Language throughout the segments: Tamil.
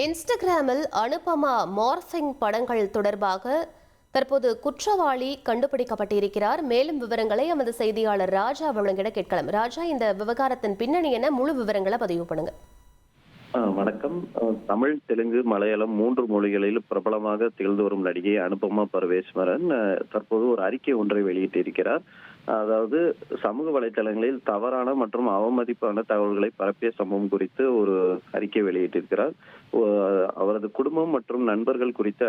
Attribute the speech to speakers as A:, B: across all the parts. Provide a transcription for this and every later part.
A: இன்ஸ்டாகிராமில் அனுபமா மார்பிங் படங்கள் தொடர்பாக தற்போது குற்றவாளி கண்டுபிடிக்கப்பட்டிருக்கிறார். மேலும் விவரங்களை எமது செய்தியாளர் ராஜா வழங்கிட கேட்கலாம். ராஜா, இந்த விவகாரத்தின் பின்னணி என்ன? முழு விவரங்களை பதிவு பண்ணுங்க.
B: வணக்கம். தமிழ், தெலுங்கு, மலையாளம் 3 மொழிகளில் பிரபலமாக திகழ்ந்து வரும் நடிகை அனுபமா பரமேஸ்வரன் தற்போது ஒரு அறிக்கை ஒன்றை வெளியிட்டிருக்கிறார். அதாவது சமூக வலைதளங்களில் தவறான மற்றும் அவமதிப்பான தகவல்களை பரப்பிய சம்பவம் குறித்து ஒரு அறிக்கை வெளியிட்டிருக்கிறார். அவரது குடும்பம் மற்றும் நண்பர்கள் குறித்து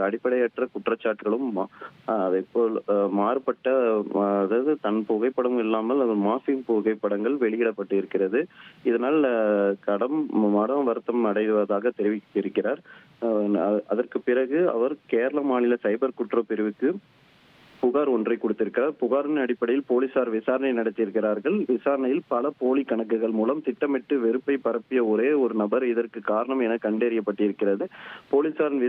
B: அடிப்படையற்ற குற்றச்சாட்டுகளும் அதேபோல் மாறுபட்ட, அதாவது தன் புகைப்படம் இல்லாமல் மார்பிங் புகைப்படங்கள் வெளியிடப்பட்டு இருக்கிறது. இதனால் மனம் வருத்தம் அடைவதாக தெரிவித்திருக்கிறார். அதற்கு பிறகு அவர் கேரள மாநில சைபர் குற்றப்பிரிவுக்கு புகார் ஒன்றை கொடுத்திருக்கிறார். புகாரின் அடிப்படையில் போலீசார் விசாரணை நடத்தியிருக்கிறார்கள். விசாரணையில் பல போலி கணக்குகள் மூலம் திட்டமிட்டு வெறுப்பை பரப்பிய ஒரே ஒரு நபர் இதற்கு காரணம் என கண்டறியப்பட்டிருக்கிறது. போலீசாரின்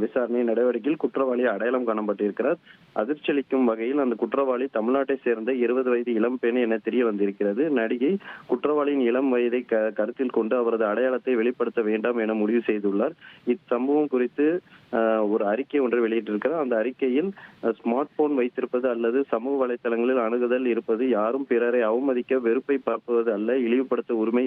B: விசாரணை நடவடிக்கையில் குற்றவாளி அடையாளம் காணப்பட்டிருக்கிறார். அதிர்ச்சியளிக்கும் வகையில் அந்த குற்றவாளி தமிழ்நாட்டை சேர்ந்த 20 வயது இளம் பெண் என தெரிய வந்திருக்கிறது. நடிகை குற்றவாளியின் இளம் வயதை கருத்தில் கொண்டு அவரது அடையாளத்தை வெளிப்படுத்த வேண்டாம் என முடிவு செய்துள்ளார். இச்சம்பவம் குறித்து ஒரு அறிக்கை ஒன்றை வெளியிட்டிருக்கிறார். அந்த அறிக்கையில் ஸ்மார்ட் போன் வைத்திருப்பது அல்லது சமூக வலைதளங்களில் அணுகுதல் இருப்பது யாரும் பிறரை அவமதிக்க, வெறுப்பை பரப்புவது அல்ல, இழிவுபடுத்த உரிமை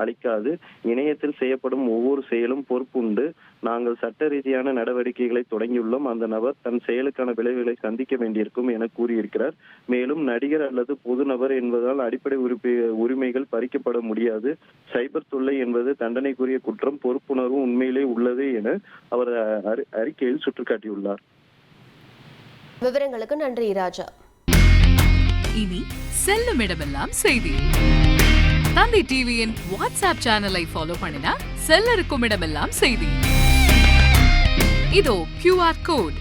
B: அளிக்காது. இணையத்தில் செய்யப்படும் ஒவ்வொரு செயலும் பொறுப்புண்டு. நாங்கள் சட்ட ரீதியான நடவடிக்கைகளை தொடங்கியுள்ளோம். அந்த நபர் தன் செயலுக்கான விளைவுகளை சந்திக்க வேண்டியிருக்கும் என கூறியிருக்கிறார். மேலும் நடிகர் அல்லது பொது நபர் என்பதால் அடிப்படை உரிமைகள் பறிக்கப்பட முடியாது. சைபர் தொல்லை என்பது தண்டனைக்குரிய குற்றம். பொறுப்புணர்வு உண்மையிலே உள்ளது என அவர் அறிக்கையில் சுட்டிக்காட்டியுள்ளார்.
A: விவரங்களுக்கு நன்றி ராஜா.
C: இனி செல்லும் இடமெல்லாம் செய்தி. தந்தை டிவியின் வாட்ஸ்அப் சேனலை ஃபாலோ பண்ணினா செல்ல இருக்கும் இடமெல்லாம் செய்தி. இதோ QR கோட்,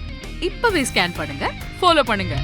C: இப்பவே ஸ்கேன் பண்ணுங்க, ஃபாலோ பண்ணுங்க.